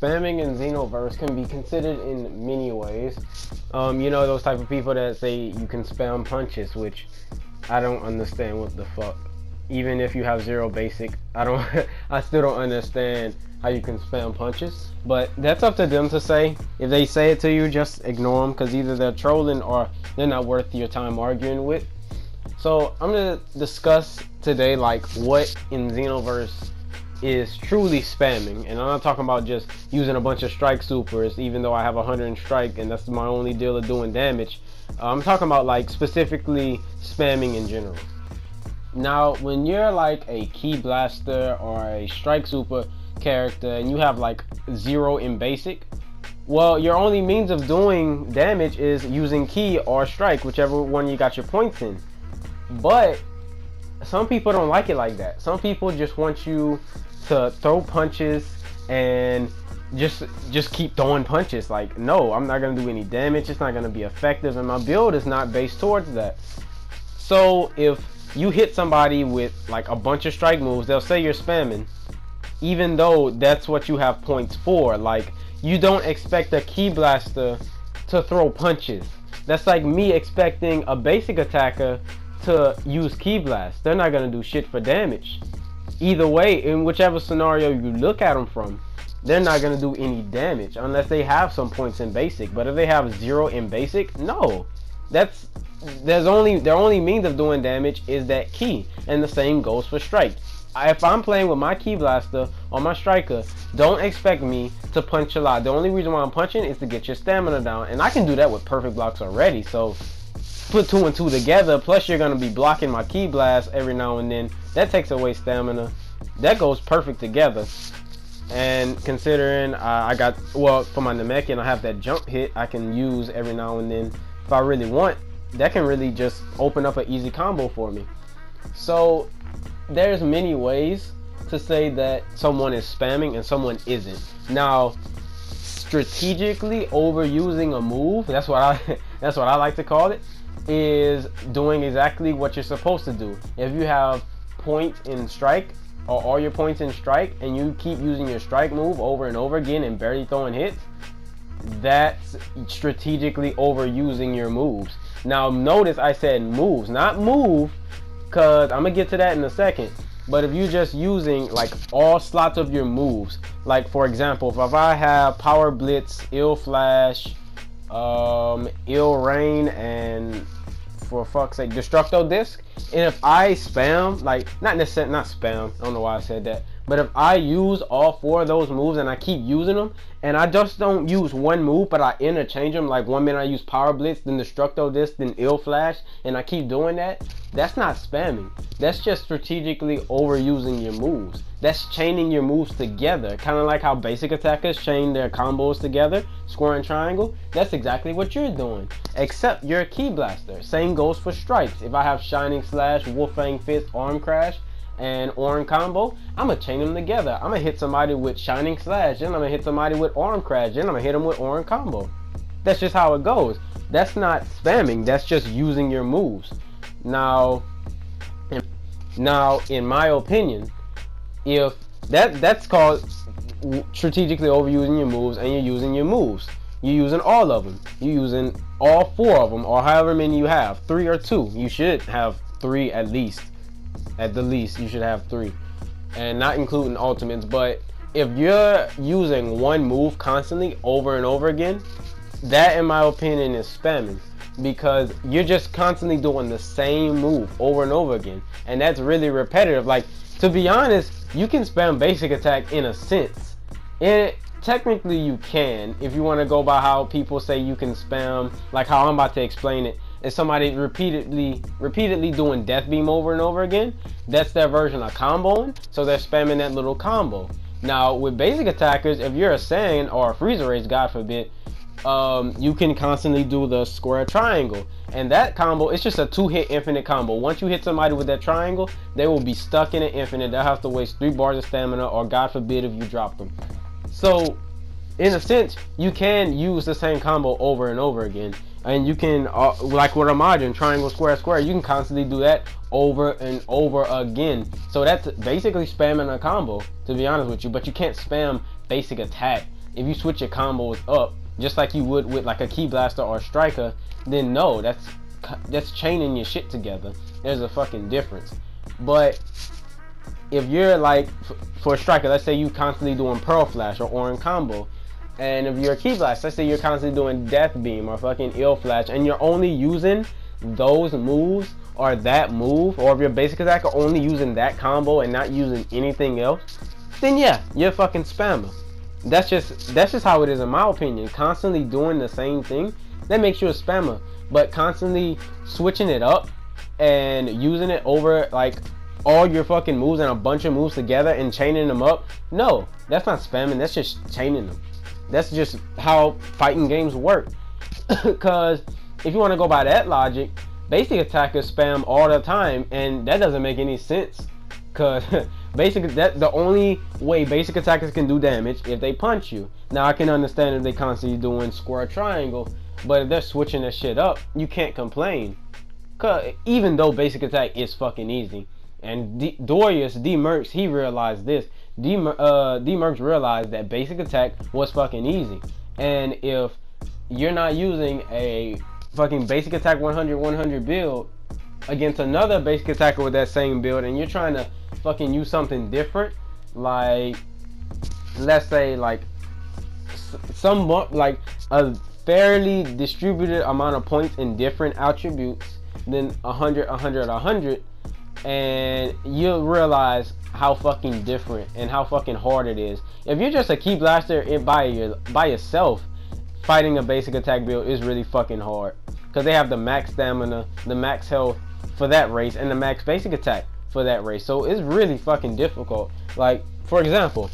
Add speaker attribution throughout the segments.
Speaker 1: spamming in Xenoverse can be considered in many ways. You know, those type of people that say you can spam punches, which I don't understand what the fuck. Even if you have zero basic, I still don't understand how you can spam punches. But that's up to them to say. If they say it to you, just ignore them, because either they're trolling or they're not worth your time arguing with. So I'm gonna discuss today like what in Xenoverse is truly spamming, and I'm not talking about just using a bunch of strike supers, even though I have 100 in strike and that's my only deal of doing damage. I'm talking about like specifically spamming in general. Now, when you're like a Ki Blaster or a strike super character and you have like 0 in basic, well, your only means of doing damage is using Ki or strike, whichever one you got your points in. But some people don't like it like that. Some people just want you to throw punches and just keep throwing punches. Like, no, I'm not gonna do any damage, it's not gonna be effective, and my build is not based towards that. So if you hit somebody with like a bunch of strike moves, they'll say you're spamming, even though that's what you have points for. Like, you don't expect a Ki Blaster to throw punches. That's like me expecting a basic attacker to use Ki Blast. They're not gonna do shit for damage. Either way, in whichever scenario you look at them from, they're not gonna do any damage unless they have some points in basic. But if they have 0 in basic, no. Their only means of doing damage is that Ki, and the same goes for strike. If I'm playing with my Ki Blaster or my striker, don't expect me to punch a lot. The only reason why I'm punching is to get your stamina down, and I can do that with perfect blocks already. So put 2 and 2 together, plus you're gonna be blocking my Ki Blast every now and then. That takes away stamina. That goes perfect together. And considering I got, well, for my Namekian, I have that jump hit I can use every now and then if I really want. That can really just open up an easy combo for me. So there's many ways to say that someone is spamming and someone isn't. Now, strategically overusing a move, that's what I like to call it, is doing exactly what you're supposed to do. If you have points in strike, or all your points in strike, and you keep using your strike move over and over again and barely throwing hits, that's strategically overusing your moves. Now notice I said moves, not move, because I'm gonna get to that in a second. But if you're just using like all slots of your moves, like for example, if I have Power Blitz, Ill Flash, Ill Rain, and for fuck's sake, Destructo Disc, and if I spam, like not spam, I don't know why I said that, but if I use all 4 of those moves and I keep using them, and I just don't use one move, but I interchange them, like 1 minute I use Power Blitz, then Destructo Disc, then Ill Flash, and I keep doing that, that's not spamming. That's just strategically overusing your moves. That's chaining your moves together, kind of like how basic attackers chain their combos together, square and triangle. That's exactly what you're doing, except you're a Ki Blaster. Same goes for strikes. If I have Shining Slash, Wolf Fang Fist, Arm Crash, and Orin combo, I'm gonna chain them together. I'm gonna hit somebody with Shining Slash, then I'm gonna hit somebody with Arm Crash, then I'm gonna hit them with Orin combo. That's just how it goes. That's not spamming, that's just using your moves. Now in my opinion, if that's called strategically overusing your moves, and you're using your moves. You're using all of them. You're using all 4 of them, or however many you have, 3 or 2. You should have 3 at least. At the least, you should have 3, and not including ultimates. But if you're using one move constantly over and over again, that in my opinion is spamming, because you're just constantly doing the same move over and over again, and that's really repetitive. Like, to be honest, you can spam basic attack in a sense. Technically you can, if you want to go by how people say you can spam, like how I'm about to explain it. If somebody repeatedly doing Death Beam over and over again, that's their version of comboing, so they're spamming that little combo. Now with basic attackers, if you're a Saiyan or a Frieza race, God forbid, you can constantly do the square triangle, and that combo, it's just a 2-hit infinite combo. Once you hit somebody with that triangle, they will be stuck in an infinite. They'll have to waste 3 bars of stamina, or God forbid if you drop them. So in a sense, you can use the same combo over and over again, and you can like with Ramadhan, triangle, square, square, you can constantly do that over and over again. So that's basically spamming a combo, to be honest with you. But you can't spam basic attack if you switch your combos up just like you would with like a Ki Blaster or a Striker, then no, that's chaining your shit together. There's a fucking difference. But if you're like, for a Striker, let's say you constantly doing Pearl Flash or Orin Combo, and if you're a Ki Blast, let's say you're constantly doing Death Beam or fucking Ill Flash, and you're only using those moves or that move, or if your basic attack are only using that combo and not using anything else, then yeah, you're a fucking spammer. That's just how it is in my opinion. Constantly doing the same thing, that makes you a spammer. But constantly switching it up and using it over like all your fucking moves and a bunch of moves together and chaining them up, no, that's not spamming, that's just chaining them. That's just how fighting games work. Because if you want to go by that logic, basic attackers spam all the time, and that doesn't make any sense. Because the only way basic attackers can do damage if they punch you. Now I can understand if they constantly doing square triangle, but if they're switching that shit up, you can't complain. Cause even though basic attack is fucking easy, and Dorius D Mercs, he realized this. D Mercs realized that basic attack was fucking easy, and if you're not using a fucking basic attack 100 build against another basic attacker with that same build, and you're trying to fucking use something different, like let's say like like a fairly distributed amount of points in different attributes, then 100, and you'll realize how fucking different and how fucking hard it is. If you're just a Ki Blaster by yourself, fighting a basic attack build is really fucking hard, because they have the max stamina, the max health for that race, and the max basic attack for that race. So it's really fucking difficult. Like, for example,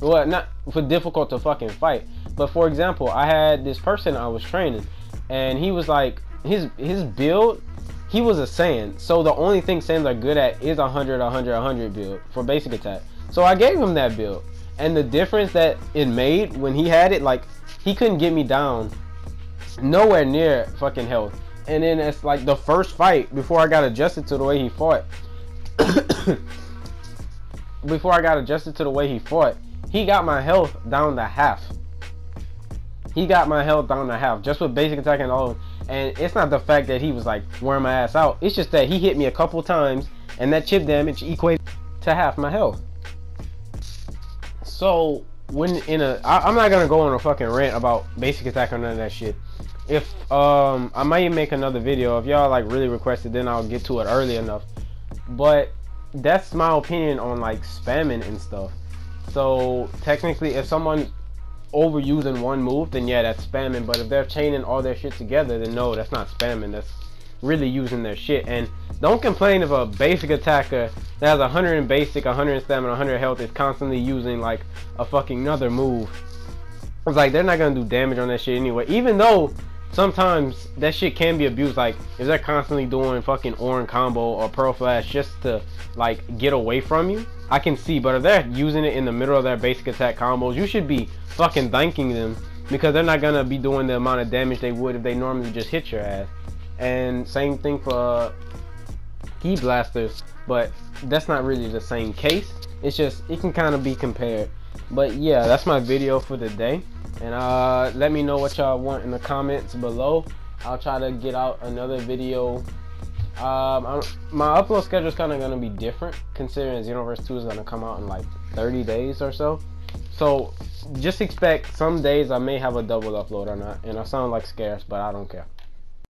Speaker 1: well, not for difficult to fucking fight, but for example, I had this person I was training, and he was like, his build, he was a Saiyan, so the only thing Saiyans are good at is 100 build for basic attack. So I gave him that build, and the difference that it made when he had it, like, he couldn't get me down nowhere near fucking health. And then it's like the first fight, before I got adjusted to the way he fought, he got my health down to half. He got my health down to half just with basic attack and all. And it's not the fact that he was like wearing my ass out, it's just that he hit me a couple times and that chip damage equated to half my health. So when I'm not gonna go on a fucking rant about basic attack or none of that shit. If I might make another video if y'all like really requested, then I'll get to it early enough. But that's my opinion on like spamming and stuff. So technically, if someone's overusing one move, then yeah, that's spamming. But if they're chaining all their shit together, then no, that's not spamming. That's really using their shit. And don't complain if a basic attacker that has 100 in basic, 100 in stamina, 100 health is constantly using like a fucking another move. It's like they're not gonna do damage on that shit anyway. Even though sometimes that shit can be abused, like if they're constantly doing fucking Orin Combo or Pearl Flash just to like get away from you, I can see. But if they're using it in the middle of their basic attack combos, you should be fucking thanking them, because they're not gonna be doing the amount of damage they would if they normally just hit your ass. And same thing for Ki Blasters, but that's not really the same case. It's just, it can kind of be compared. But yeah, that's my video for the day. And let me know what y'all want in the comments below. I'll try to get out another video. My upload schedule is kind of going to be different, considering Xenoverse 2 is going to come out in like 30 days or so. So just expect some days I may have a double upload or not. And I sound like scarce, but I don't care.